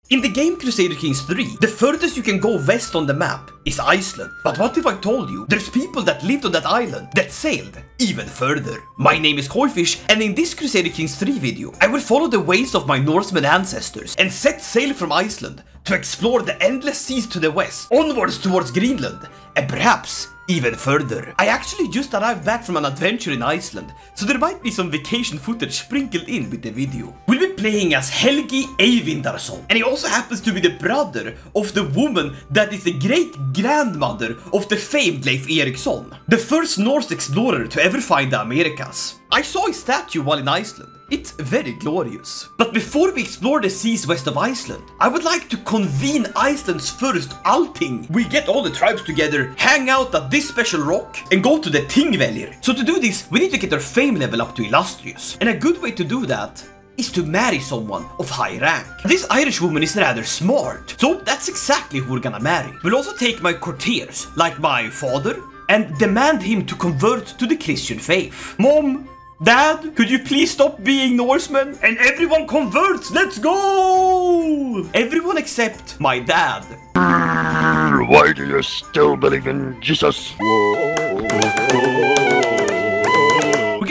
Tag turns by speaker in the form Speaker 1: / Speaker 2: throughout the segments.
Speaker 1: In the game Crusader Kings 3, the furthest you can go west on the map is Iceland. But what if I told you there's people that lived on that island that sailed even further? My name is Koifish, and in this Crusader Kings 3 video, I will follow the ways of my Norseman ancestors and set sail from Iceland to explore the endless seas to the west, onwards towards Greenland, and perhaps even further. I actually just arrived back from an adventure in Iceland, so there might be some vacation footage sprinkled in with the video. We'll be playing as Helgi Eyvindarsson, and he also happens to be the brother of the woman that is the great-grandmother of the famed Leif Erikson, the first Norse explorer to ever find the Americas. I saw his statue while in Iceland. It's very glorious. But before we explore the seas west of Iceland, I would like to convene Iceland's first Althing. We get all the tribes together, hang out at this special rock, and go to the Thingvellir. So to do this, we need to get our fame level up to illustrious. And a good way to do that is to marry someone of high rank. This Irish woman is rather smart, so that's exactly who we're gonna marry. We'll also take my courtiers, like my father, and demand him to convert to the Christian faith. Mom, Dad, could you please stop being Norsemen? And everyone converts, let's go! Everyone except my dad.
Speaker 2: Why do you still believe in Jesus?
Speaker 1: We're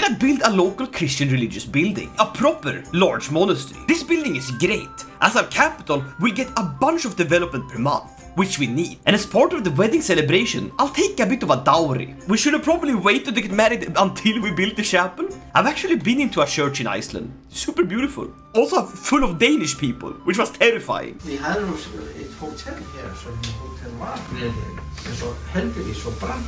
Speaker 1: gonna build a local Christian religious building, a proper large monastery. This building is great. As our capital, we get a bunch of development per month, which we need. And as part of the wedding celebration, I'll take a bit of a dowry. We should have probably waited to get married until we built the chapel. I've actually been into a church in Iceland. Super beautiful. Also full of Danish people, which was terrifying.
Speaker 3: Vi havde jo et hotel her, som hotel var så heldigvis så brand.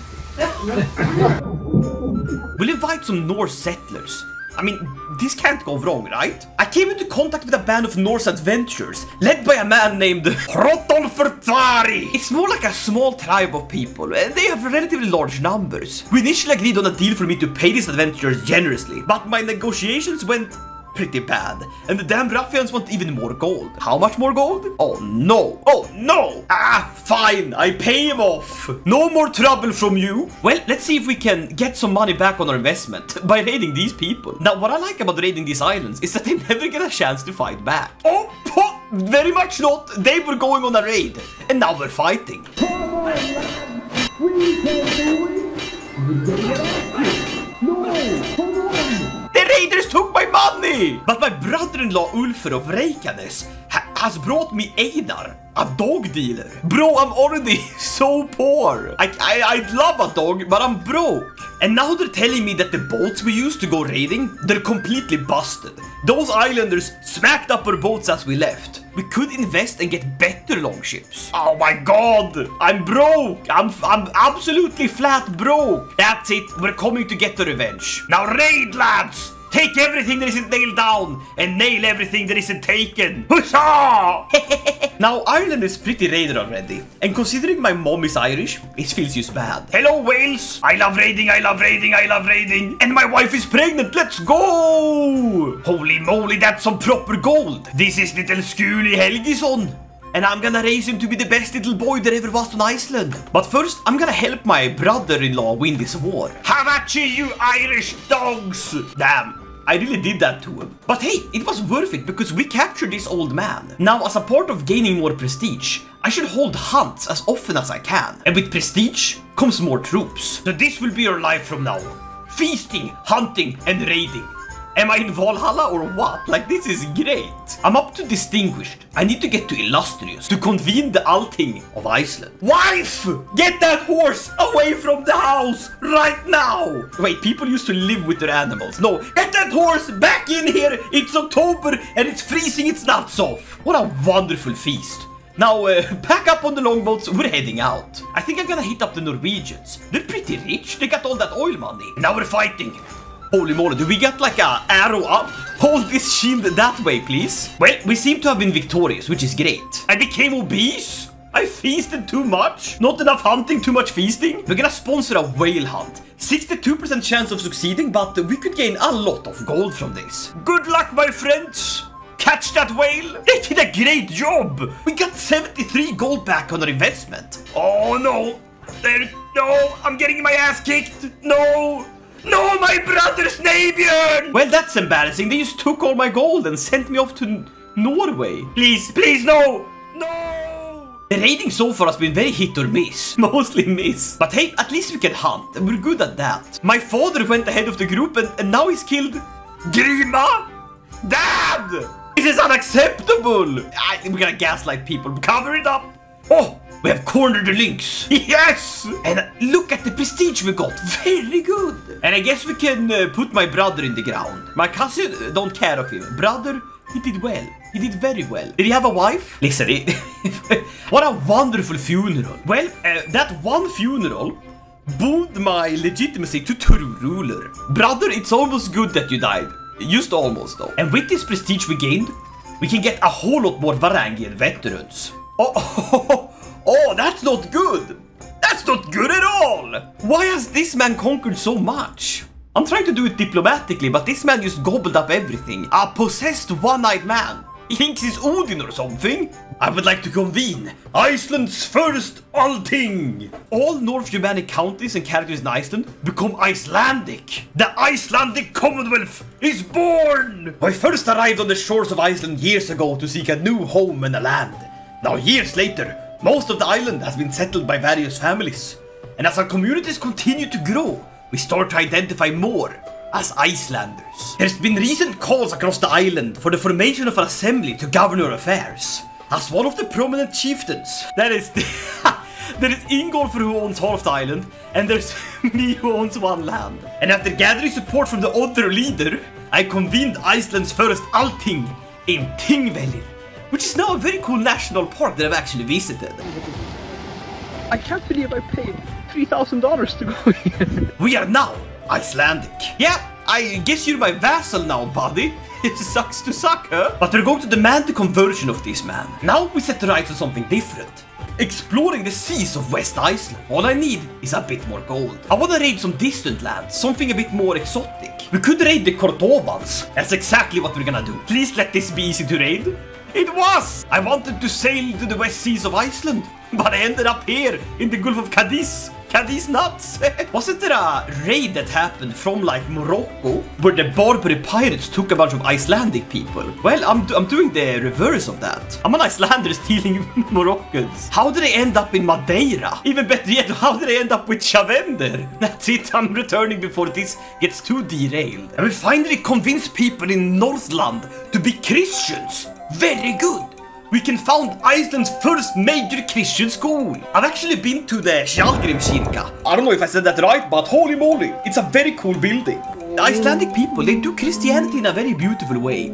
Speaker 1: We'll invite some Norse settlers. I mean, this can't go wrong, right? I came into contact with a band of Norse adventurers, led by a man named Hrotolfurtvari. It's more like a small tribe of people, and they have relatively large numbers. We initially agreed on a deal for me to pay these adventurers generously, but my negotiations went pretty bad, and the damn ruffians want even more gold. How much more gold? Oh no! Oh no! Ah, fine, I pay him off. No more trouble from you. Well, let's see if we can get some money back on our investment by raiding these people. Now, what I like about raiding these islands is that they never get a chance to fight back. Oh, very much not. They were going on a raid, and now we're fighting. The raiders took my money! But my brother-in-law Ulfer of Reykjanes has brought me Einar, a dog dealer. Bro, I'm already so poor. I'd love a dog, but I'm broke. And now they're telling me that the boats we used to go raiding, they're completely busted. Those islanders smacked up our boats as we left. We could invest and get better longships. Oh my god, I'm broke. I'm absolutely flat broke. That's it, we're coming to get the revenge. Now raid, lads! Take everything that isn't nailed down and nail everything that isn't taken. Huzzah! Now, Ireland is pretty raided already. And considering my mom is Irish, it feels just bad. Hello, Wales! I love raiding, I love raiding, I love raiding. And my wife is pregnant, let's go! Holy moly, that's some proper gold. This is little Skuli Helgisson. And I'm gonna raise him to be the best little boy there ever was on Iceland. But first, I'm gonna help my brother-in-law win this war. Have at you Irish dogs! Damn, I really did that to him. But hey, it was worth it because we captured this old man. Now, as a part of gaining more prestige, I should hold hunts as often as I can. And with prestige comes more troops. So this will be your life from now on. Feasting, hunting, and raiding. Am I in Valhalla or what? Like, this is great. I'm up to distinguished. I need to get to illustrious to convene the Althing of Iceland. Wife! Get that horse away from the house right now! Wait, people used to live with their animals. No, get that horse back in here. It's October and it's freezing its nuts off. What a wonderful feast. Now, pack up on the longboats, we're heading out. I think I'm gonna hit up the Norwegians. They're pretty rich, they got all that oil money. Now we're fighting. Holy moly, do we get like a arrow up? Hold this shield that way, please. Well, we seem to have been victorious, which is great. I became obese. I feasted too much. Not enough hunting, too much feasting. We're gonna sponsor a whale hunt. 62% chance of succeeding, but we could gain a lot of gold from this. Good luck, my friends. Catch that whale. They did a great job. We got 73 gold back on our investment. Oh, no. No, I'm getting my ass kicked. No. No, my brother's Navien! Well, that's embarrassing. They just took all my gold and sent me off to Norway. Please, please, no! No! The raiding so far has been very hit or miss. Mostly miss. But hey, at least we can hunt, and we're good at that. My father went ahead of the group, and now he's killed Grima? Dad! This is unacceptable! We're gonna gaslight people. Cover it up! Oh! We have cornered the links. Yes! And look at the prestige we got. Very good. And I guess we can put my brother in the ground. My cousin don't care of him. Brother, he did well. He did very well. Did he have a wife? Listen, what a wonderful funeral. Well, that one funeral boomed my legitimacy to true ruler. Brother, it's almost good that you died. Just almost though. And with this prestige we gained, we can get a whole lot more Varangian veterans. Oh, that's not good. That's not good at all. Why has this man conquered so much? I'm trying to do it diplomatically, but this man just gobbled up everything. A possessed one-eyed man. He thinks he's Odin or something. I would like to convene Iceland's first Althing. All North Germanic counties and characters in Iceland become Icelandic. The Icelandic Commonwealth is born. I first arrived on the shores of Iceland years ago to seek a new home and a land. Now years later, most of the island has been settled by various families. And as our communities continue to grow, we start to identify more as Icelanders. There's been recent calls across the island for the formation of an assembly to govern our affairs. As one of the prominent chieftains, there is Ingolfur who owns half the island, and there's me who owns one land. And after gathering support from the other leader, I convened Iceland's first Althing in Thingvellir, which is now a very cool national park that I've actually visited.
Speaker 4: I can't believe I paid $3,000 to go here.
Speaker 1: We are now Icelandic. Yeah, I guess you're my vassal now, buddy. It sucks to suck, huh? But we're going to demand the conversion of this man. Now we set the rights on something different. Exploring the seas of West Iceland. All I need is a bit more gold. I want to raid some distant lands, something a bit more exotic. We could raid the Cordovans. That's exactly what we're gonna do. Please let this be easy to raid. It was! I wanted to sail to the west seas of Iceland, but I ended up here in the Gulf of Cadiz. Cadiz nuts! Wasn't there a raid that happened from like Morocco, where the Barbary pirates took a bunch of Icelandic people? Well, I'm doing the reverse of that. I'm an Icelander stealing Moroccans. How did I end up in Madeira? Even better yet, how did I end up with Chavender? That's it, I'm returning before this gets too derailed. And we finally convinced people in Northland to be Christians. Very good! We can found Iceland's first major Christian school. I've actually been to the Skjaldgrimskirkja. I don't know if I said that right, but holy moly, it's a very cool building. The Icelandic people, they do Christianity in a very beautiful way.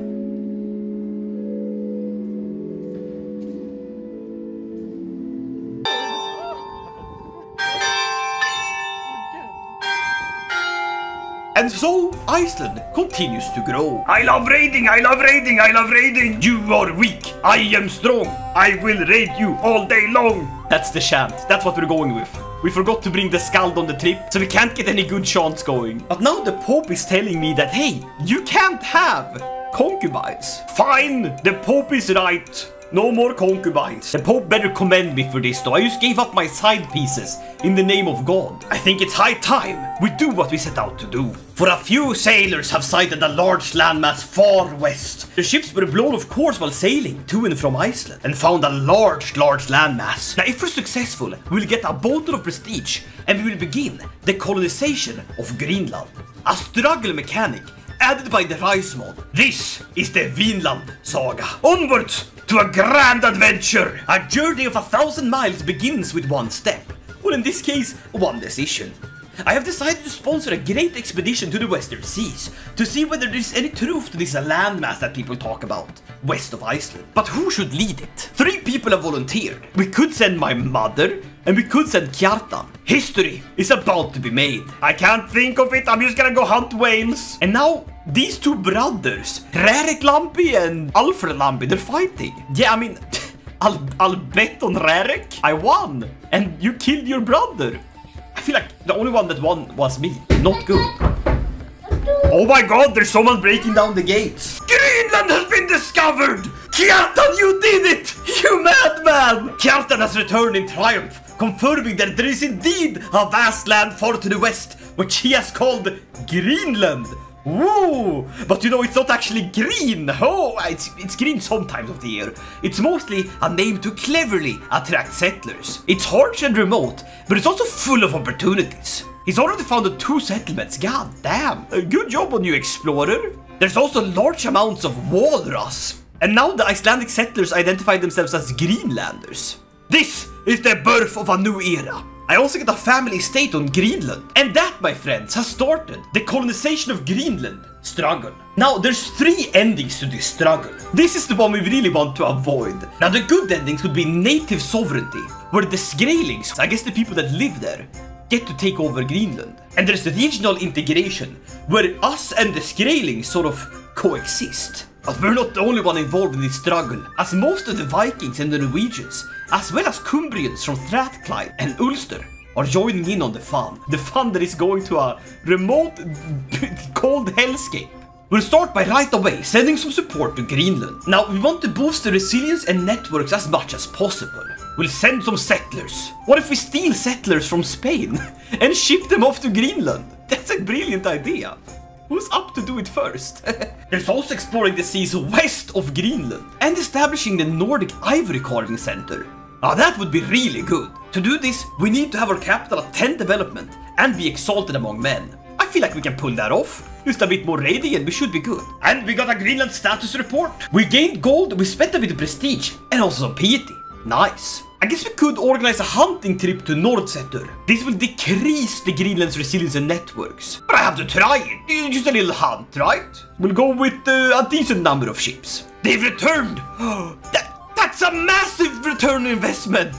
Speaker 1: And so, Iceland continues to grow. I love raiding, I love raiding, I love raiding. You are weak, I am strong. I will raid you all day long. That's the chant, that's what we're going with. We forgot to bring the Skald on the trip, so we can't get any good chants going. But now the Pope is telling me that, hey, you can't have concubines. Fine, the Pope is right. No more concubines. The Pope better commend me for this though. I just gave up my side pieces in the name of God. I think it's high time we do what we set out to do. For a few sailors have sighted a large landmass far west. The ships were blown off course while sailing to and from Iceland and found a large landmass. Now if we're successful, we'll get a bolter of prestige and we will begin the colonization of Greenland. A struggle mechanic added by the Rice mod. This is the Vinland saga. Onwards to a grand adventure. A journey of 1,000 miles begins with one step. Or in this case, one decision. I have decided to sponsor a great expedition to the Western Seas to see whether there's any truth to this landmass that people talk about, west of Iceland. But who should lead it? 3 people have volunteered. We could send my mother, and we could send Kjartan. History is about to be made. I can't think of it, I'm just gonna go hunt whales. And now, these 2 brothers, Rarek Lampi and Alfred Lampi, they're fighting. Yeah, I mean, I'll bet on Rarek. I won, and you killed your brother. I feel like the only one that won was me. Not good. Oh my god, there's someone breaking down the gates. Greenland has been discovered! Kjartan, you did it! You madman! Kjartan has returned in triumph, confirming that there is indeed a vast land far to the west, which he has called Greenland. Ooh, but you know, it's not actually green. Oh, it's green sometimes of the year. It's mostly a name to cleverly attract settlers. It's harsh and remote, but it's also full of opportunities. He's already founded 2 settlements. God damn. Good job on you, explorer. There's also large amounts of walrus. And now the Icelandic settlers identify themselves as Greenlanders. This is the birth of a new era. I also get a family estate on Greenland. And that, my friends, has started the colonization of Greenland struggle. Now, there's 3 endings to this struggle. This is the one we really want to avoid. Now, the good endings would be native sovereignty, where the Skrælings, I guess the people that live there, get to take over Greenland. And there's the regional integration, where us and the Skrælings sort of coexist. But we're not the only one involved in this struggle, as most of the Vikings and the Norwegians, as well as Cumbrians from Strathclyde and Ulster, are joining in on the fun. The fun that is going to a remote, cold hellscape. We'll start by right away sending some support to Greenland. Now, we want to boost the resilience and networks as much as possible. We'll send some settlers. What if we steal settlers from Spain and ship them off to Greenland? That's a brilliant idea. Who's up to do it first? There's also exploring the seas west of Greenland and establishing the Nordic Ivory Carving Center. Now that would be really good. To do this, we need to have our capital at 10 development and be exalted among men. I feel like we can pull that off. Just a bit more raiding and we should be good. And we got a Greenland status report. We gained gold, we spent a bit of prestige and also some piety. Nice. I guess we could organize a hunting trip to Nordsetter. This will decrease the Greenland's resilience and networks. But I have to try it. Just a little hunt, right? We'll go with a decent number of ships. They've returned. That's a massive return investment.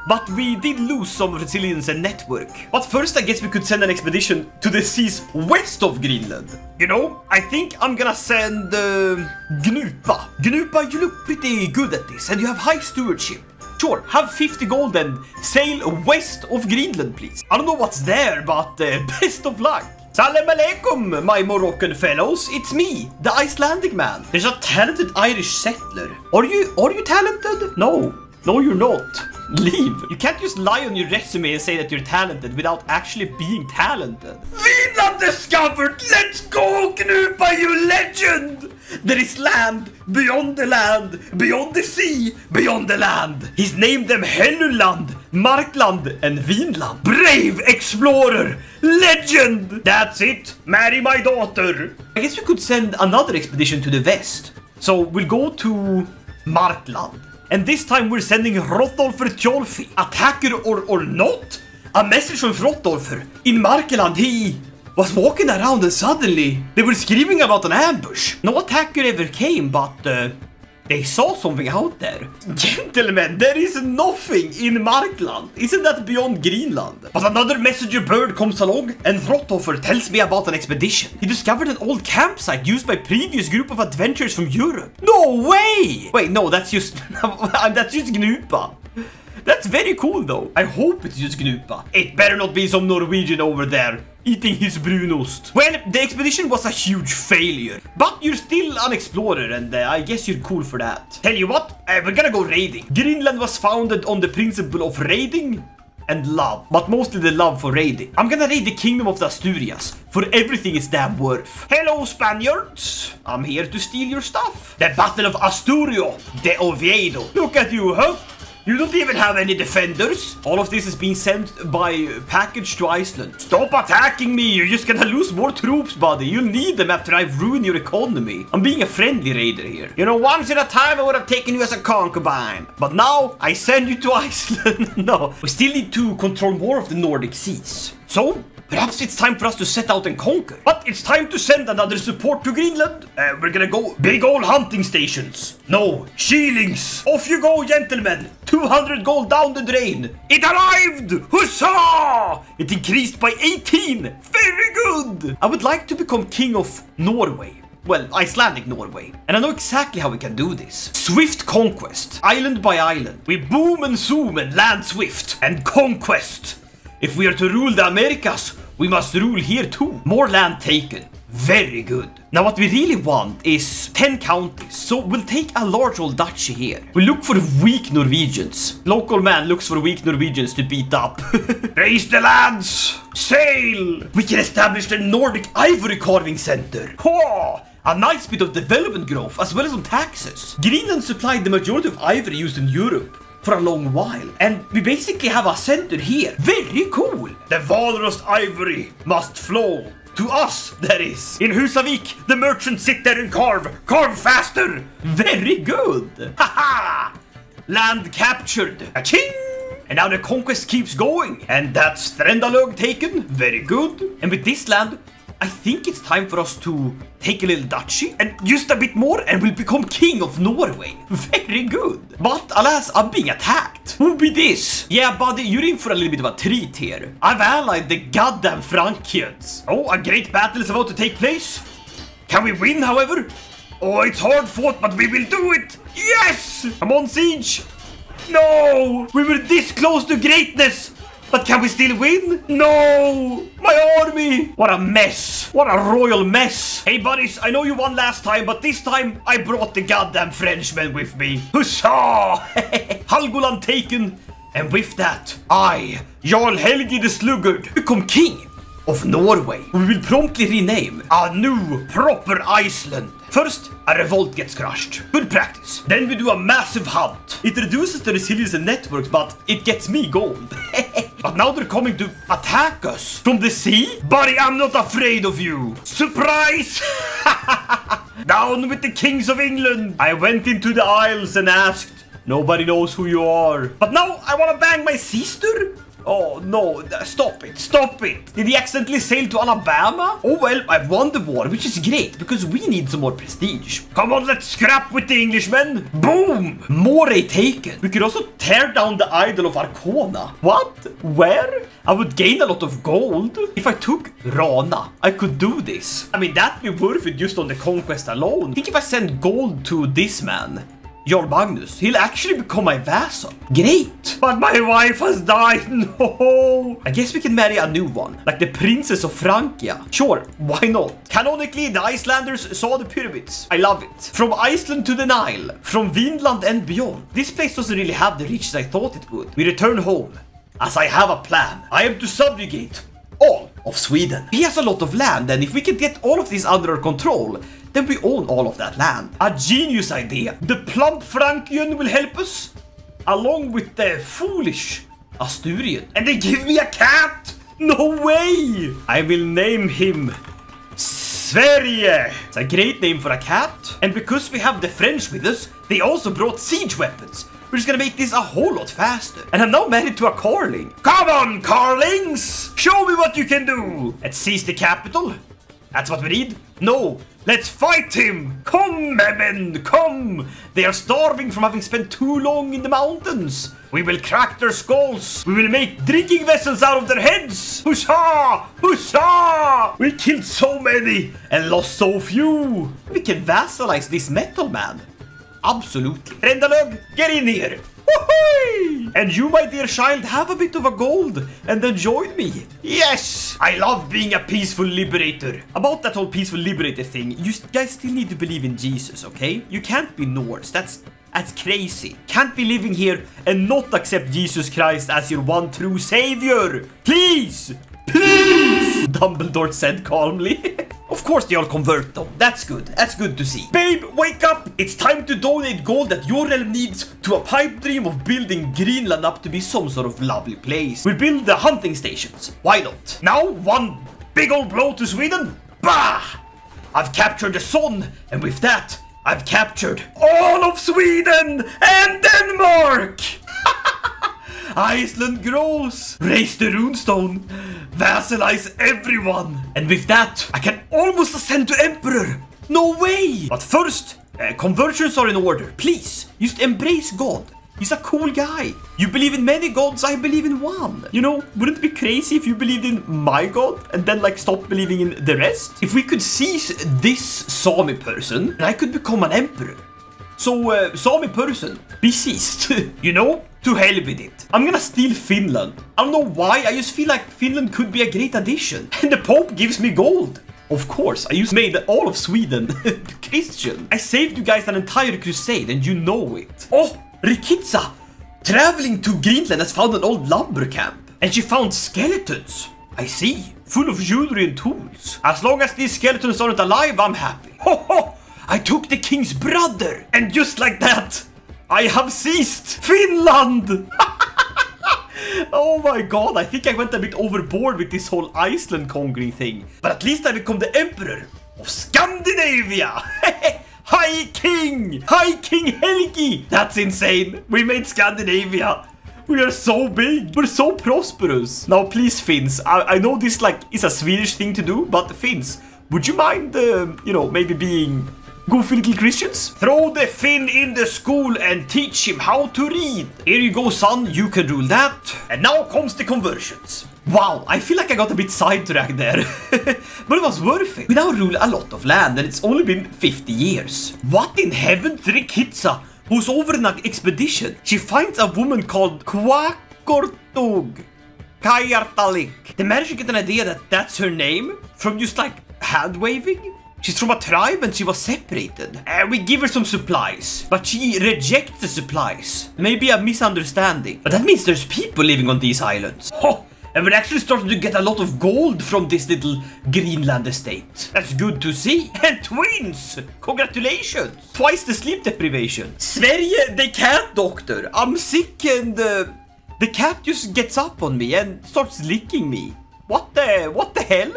Speaker 1: But we did lose some resilience and network. But first, I guess we could send an expedition to the seas west of Greenland. You know, I think I'm gonna send Gnupa. Gnupa, you look pretty good at this and you have high stewardship. Sure, have 50 gold and sail west of Greenland, please. I don't know what's there, but best of luck. Salam alaikum, my Moroccan fellows. It's me, the Icelandic man. There's a talented Irish settler. Are you talented? No, you're not. Leave. You can't just lie on your resume and say that you're talented without actually being talented. Vinland discovered! Let's go, Knupa, you legend! There is land, beyond the sea, beyond the land. He's named them Helluland, Markland, and Vinland. Brave explorer, legend! That's it, marry my daughter. I guess we could send another expedition to the west. So we'll go to Markland. And this time we're sending Hrothulfur Tjolfi. Attacker or not? A message from Hrothulfur. In Markeland, he was walking around and suddenly they were screaming about an ambush. No attacker ever came, but they saw something out there. Gentlemen, there is nothing in Markland. Isn't that beyond Greenland? But another messenger bird comes along and Hrothulfur tells me about an expedition. He discovered an old campsite used by previous group of adventurers from Europe. No way! Wait, no, that's just Gnupa. That's very cool though. I hope it's just Gnupa. It better not be some Norwegian over there eating his brunost. Well, the expedition was a huge failure, but you're still an explorer and I guess you're cool for that. Tell you what, we're gonna go raiding. Greenland was founded on the principle of raiding and love, but mostly the love for raiding. I'm gonna raid the kingdom of the Asturias for everything it's damn worth. Hello, Spaniards. I'm here to steal your stuff. The Battle of Asturio de Oviedo. Look at you, huh? You don't even have any defenders. All of this is being sent by package to Iceland. Stop attacking me. You're just gonna lose more troops, buddy. You'll need them after I've ruined your economy. I'm being a friendly raider here. You know, once in a time I would have taken you as a concubine. But now I send you to Iceland. No, we still need to control more of the Nordic seas. So perhaps it's time for us to set out and conquer. But it's time to send another support to Greenland. We're gonna go big old hunting stations. No, shillings. Off you go, gentlemen. 200 gold down the drain. It arrived! Huzzah! It increased by 18. Very good. I would like to become king of Norway. Well, Icelandic Norway. And I know exactly how we can do this. Swift conquest. Island by island. We boom and zoom and land swift. And conquest. If we are to rule the Americas, we must rule here too. More land taken. Very good. Now what we really want is 10 counties, so we'll take a large old duchy here. We'll look for weak Norwegians. Local man looks for weak Norwegians to beat up. Raise the lads! Sail! We can establish the Nordic Ivory Carving Center. Oh, a nice bit of development growth as well as some taxes. Greenland supplied the majority of ivory used in Europe for a long while, and we basically have a center here. Very cool. The walrus ivory must flow. To us, that is. In Husavik, the merchants sit there and carve. Carve faster. Very good. Haha. Land captured. A-ching. And now the conquest keeps going. And that's Threndalög taken. Very good. And with this land, I think it's time for us to take a little duchy and just a bit more and we'll become king of Norway. Very good. But alas, I'm being attacked. Who be this? Yeah, buddy, you're in for a little bit of a treat here. I've allied the goddamn Frankians. Oh, a great battle is about to take place. Can we win, however? Oh, it's hard fought, but we will do it. Yes! I'm on siege. No, we were this close to greatness. But can we still win? No! My army! What a mess! What a royal mess! Hey buddies, I know you won last time, but this time I brought the goddamn Frenchmen with me. Huzzah! Helgoland taken, and with that, I, Jarl Helgi the Sluggard, become king of Norway. We will promptly rename a new, proper Iceland. First, a revolt gets crushed. Good practice. Then we do a massive hunt. It reduces the resilience and networks, but it gets me gold. But now they're coming to attack us. From the sea? Buddy, I'm not afraid of you. Surprise! Down with the kings of England. I went into the Isles and asked, nobody knows who you are. But now I want to bang my sister? Oh no, stop it, stop it. Did he accidentally sail to Alabama? Oh well, I've won the war, which is great because we need some more prestige. Come on, let's scrap with the Englishmen. Boom! Moray taken. We could also tear down the idol of Arcona. What? Where? I would gain a lot of gold. If I took Rana, I could do this. I mean, that'd be worth it just on the conquest alone. Think if I send gold to this man, Jarl Magnus, he'll actually become my vassal. Great! But my wife has died, no! I guess we can marry a new one, like the Princess of Francia. Sure, why not? Canonically, the Icelanders saw the pyramids. I love it. From Iceland to the Nile, from Vinland and beyond. This place doesn't really have the riches I thought it would. We return home, as I have a plan. I am to subjugate all of Sweden. He has a lot of land, and if we can get all of this under our control, then we own all of that land. A genius idea. The plump Frankian will help us, along with the foolish Asturian. And they give me a cat? No way! I will name him Sverige. It's a great name for a cat. And because we have the French with us, they also brought siege weapons, which is gonna make this a whole lot faster. And I'm now married to a Carling. Come on, Carlings! Show me what you can do! Let's seize the capital. That's what we need. No, let's fight him. Come, men, come. They are starving from having spent too long in the mountains. We will crack their skulls. We will make drinking vessels out of their heads. Huzzah! Huzzah! We killed so many and lost so few. We can vassalize this metal man. Absolutely. Threndalög, get in here. Woohoo! And you, my dear child, have a bit of a gold and then join me. Yes! I love being a peaceful liberator. About that whole peaceful liberator thing, you guys still need to believe in Jesus, okay? You can't be Norse. That's crazy. Can't be living here and not accept Jesus Christ as your one true savior. Please! Please! Dumbledore said calmly. Of course they all convert though. That's good. That's good to see. Babe, wake up! It's time to donate gold that your realm needs to a pipe dream of building Greenland up to be some sort of lovely place. We'll build the hunting stations. Why not? Now, one big old blow to Sweden. Bah! I've captured the sun, and with that, I've captured all of Sweden and Denmark! Iceland grows. Raise the runestone. Vassalize everyone. And with that, I can almost ascend to Emperor. No way. But first, conversions are in order. Please, just embrace God. He's a cool guy. You believe in many gods, I believe in one. You know, wouldn't it be crazy if you believed in my god and then like stop believing in the rest? If we could seize this Sami person, then I could become an emperor. So, Sami person, be seized. You know? To hell with it. I'm gonna steal Finland. I don't know why, I just feel like Finland could be a great addition. And the Pope gives me gold. Of course, I just made all of Sweden Christian. I saved you guys an entire crusade and you know it. Oh, Rikitsa, traveling to Greenland, has found an old lumber camp. And she found skeletons. I see, full of jewelry and tools. As long as these skeletons aren't alive, I'm happy. Ho ho! I took the king's brother. And just like that, I have seized Finland. Oh my god, I think I went a bit overboard with this whole Iceland conquering thing. But at least I become the emperor of Scandinavia. Hi King! Hi King Helgi! That's insane. We made Scandinavia. We are so big. We're so prosperous. Now please Finns, I know this like is a Swedish thing to do, but Finns, would you mind, you know, maybe being goofy little Christians? Throw the Finn in the school and teach him how to read. Here you go, son. You can rule that. And now comes the conversions. Wow, I feel like I got a bit sidetracked there. But it was worth it. We now rule a lot of land and it's only been 50 years. What in heaven, Rikitsa, who's over on an expedition, she finds a woman called Kwakortug Kayartalik. They managed to get an idea that that's her name from just like hand waving. She's from a tribe and she was separated. We give her some supplies, but she rejects the supplies. Maybe a misunderstanding. But that means there's people living on these islands. Oh, and we're actually starting to get a lot of gold from this little Greenland estate. That's good to see. And twins! Congratulations! Twice the sleep deprivation. Sverige, the cat doctor. I'm sick and the cat just gets up on me and starts licking me. What the hell?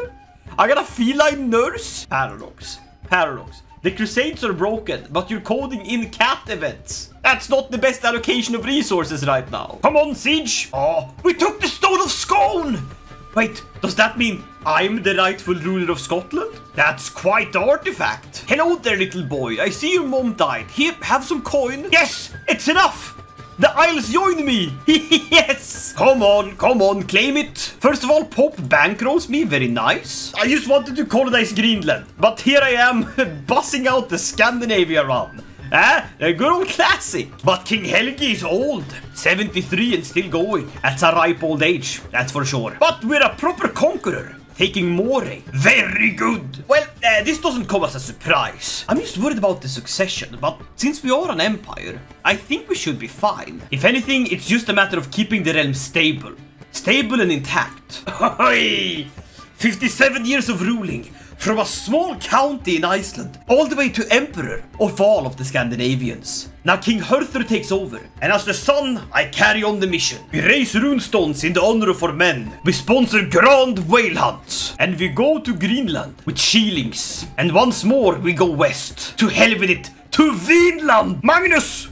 Speaker 1: I got a feline nurse? Paradox. Paradox. The crusades are broken, but you're coding in cat events. That's not the best allocation of resources right now. Come on, Siege. Oh, we took the Stone of Scone. Wait, does that mean I'm the rightful ruler of Scotland? That's quite the artifact. Hello there, little boy. I see your mom died. Here, have some coin. Yes, it's enough. The Isles join me! Yes! Come on, claim it! First of all, Pope bankrolls me, very nice. I just wanted to colonize Greenland, but here I am, bussing out the Scandinavia run. A good old classic. But King Helgi is old, 73 and still going. That's a ripe old age, that's for sure. But we're a proper conqueror. Taking Moray. Very good. Well, this doesn't come as a surprise. I'm just worried about the succession, but since we are an empire, I think we should be fine. If anything, it's just a matter of keeping the realm stable. Stable and intact. 57 years of ruling. From a small county in Iceland, all the way to emperor of all of the Scandinavians. Now King Hörður takes over, and as the son, I carry on the mission. We raise runestones in the honor of our men. We sponsor grand whale hunts. And we go to Greenland with shillings. And once more, we go west. To hell with it, to Vinland! Magnus!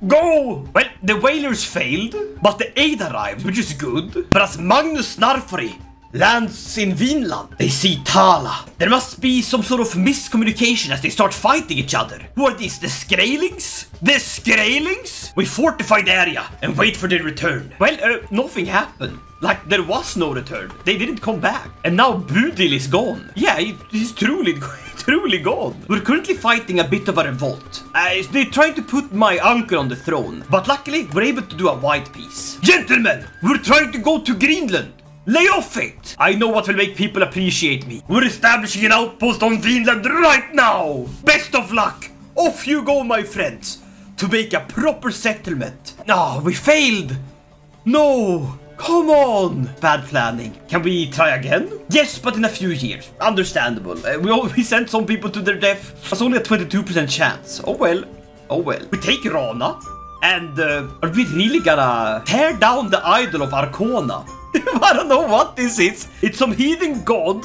Speaker 1: Go! Well, the whalers failed, but the aid arrived, which is good. But as Magnus Snarfari lands in Vinland, they see Tala. There must be some sort of miscommunication as they start fighting each other. Who are these? The Skraelings? The Skraelings? We fortify the area and wait for their return. Well, nothing happened. Like, there was no return. They didn't come back. And now Budil is gone. Yeah, he's truly gone. We're currently fighting a bit of a revolt. They're trying to put my uncle on the throne. But luckily, we're able to do a white peace. Gentlemen, we're trying to go to Greenland. Lay off it! I know what will make people appreciate me. We're establishing an outpost on Vinland right now! Best of luck! Off you go, my friends, to make a proper settlement. Oh, we failed! No! Come on! Bad planning. Can we try again? Yes, but in a few years. Understandable. We sent some people to their death. That's only a 22% chance. Oh well. Oh well. We take Rana. And are we really gonna tear down the idol of Arcona? I don't know what this is. It's some heathen god,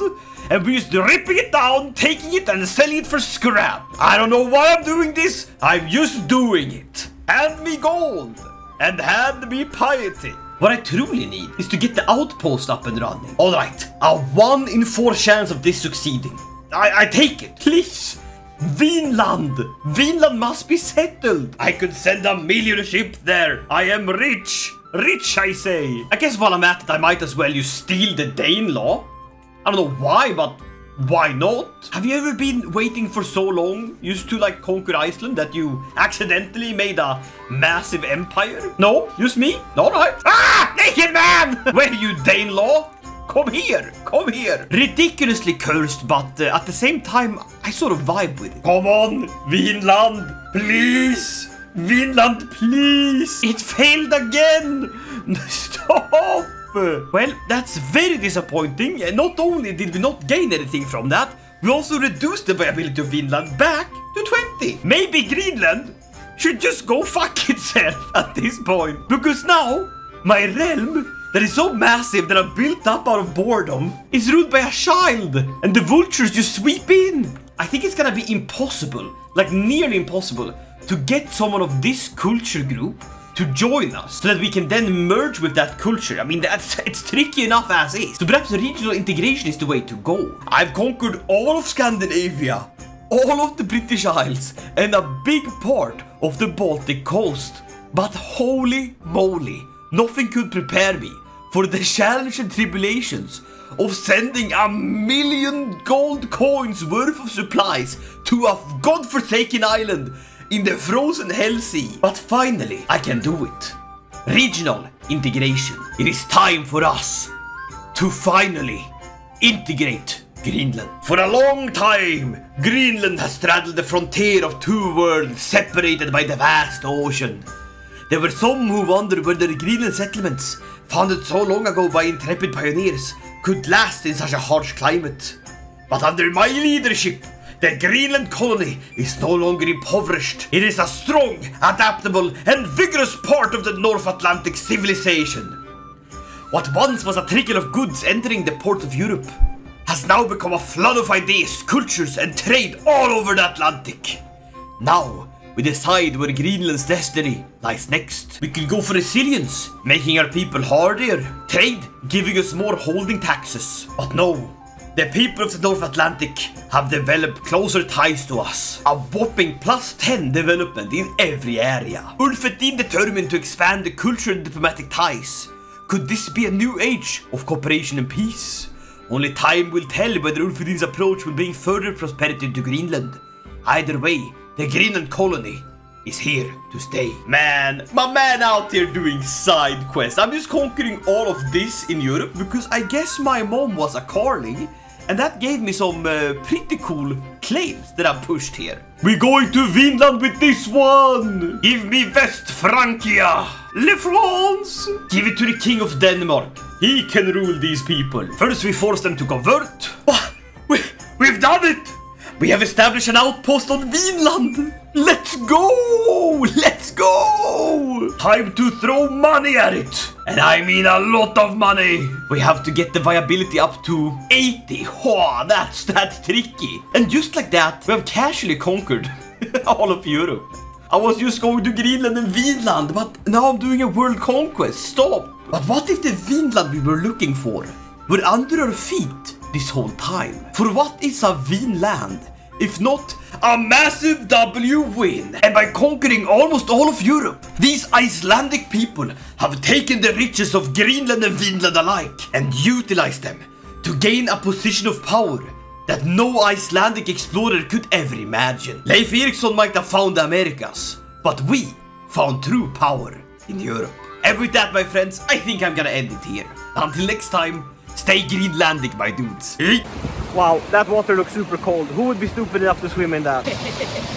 Speaker 1: and we're just ripping it down, taking it and selling it for scrap. I don't know why I'm doing this. I'm just doing it. Hand me gold and hand me piety. What I truly need is to get the outpost up and running. Alright, a 1 in 4 chance of this succeeding. I take it, please. Vinland! Vinland must be settled! I could send a million ship there! I am rich! Rich, I say! I guess while I'm at it, I might as well just steal the Dane law. I don't know why, but why not? Have you ever been waiting for so long just to like conquer Iceland that you accidentally made a massive empire? No? Just me? Alright. Ah! Naked man! Where you, Dane law? Come here, come here. Ridiculously cursed, but at the same time, I sort of vibe with it. Come on, Vinland, please. Vinland, please. It failed again. Stop. Well, that's very disappointing. Not only did we not gain anything from that, we also reduced the viability of Vinland back to 20. Maybe Greenland should just go fuck itself at this point. Because now, my realm that is so massive that I'm built up out of boredom is ruled by a child. And the vultures just sweep in. I think it's gonna be impossible, like nearly impossible, to get someone of this culture group to join us so that we can then merge with that culture. I mean, it's tricky enough as is. So perhaps regional integration is the way to go. I've conquered all of Scandinavia, all of the British Isles, and a big part of the Baltic coast. But holy moly, nothing could prepare me for the challenge and tribulations of sending 1,000,000 gold coins worth of supplies to a godforsaken island in the frozen hell sea. But finally, I can do it. Regional integration. It is time for us to finally integrate Greenland. For a long time, Greenland has straddled the frontier of two worlds separated by the vast ocean. There were some who wondered whether the Greenland settlements, founded so long ago by intrepid pioneers, could last in such a harsh climate. But under my leadership, the Greenland colony is no longer impoverished. It is a strong, adaptable, and vigorous part of the North Atlantic civilization. What once was a trickle of goods entering the ports of Europe has now become a flood of ideas, cultures, and trade all over the Atlantic. Now, we decide where Greenland's destiny lies next. We could go for resilience, making our people hardier. Trade, giving us more holding taxes. But no. The people of the North Atlantic have developed closer ties to us. A whopping +10 development in every area. Ulfetin determined to expand the cultural and diplomatic ties. Could this be a new age of cooperation and peace? Only time will tell whether Ulfetin's approach will bring further prosperity to Greenland. Either way, the Greenland colony is here to stay. Man, my man out there doing side quests. I'm just conquering all of this in Europe because I guess my mom was a Carling. And that gave me some pretty cool claims that I pushed here. We're going to Vinland with this one! Give me West Francia! Le France! Give it to the King of Denmark. He can rule these people. First we force them to convert. Oh, we've done it! We have established an outpost on Vinland! Let's go! Let's go! Time to throw money at it! And I mean a lot of money! We have to get the viability up to 80. Oh, that's tricky. And just like that, we have casually conquered all of Europe. I was just going to Greenland and Vinland, but now I'm doing a world conquest. Stop! But what if the Vinland we were looking for were under our feet this whole time? For what is a Vinland if not a massive W win? And by conquering almost all of Europe, these Icelandic people have taken the riches of Greenland and Vinland alike and utilized them to gain a position of power that no Icelandic explorer could ever imagine. Leif Erikson might have found the Americas, but we found true power in Europe. And with that, my friends, I think I'm gonna end it here. Until next time, stay Greenlandic, my dudes.
Speaker 4: Wow, that water looks super cold. Who would be stupid enough to swim in that?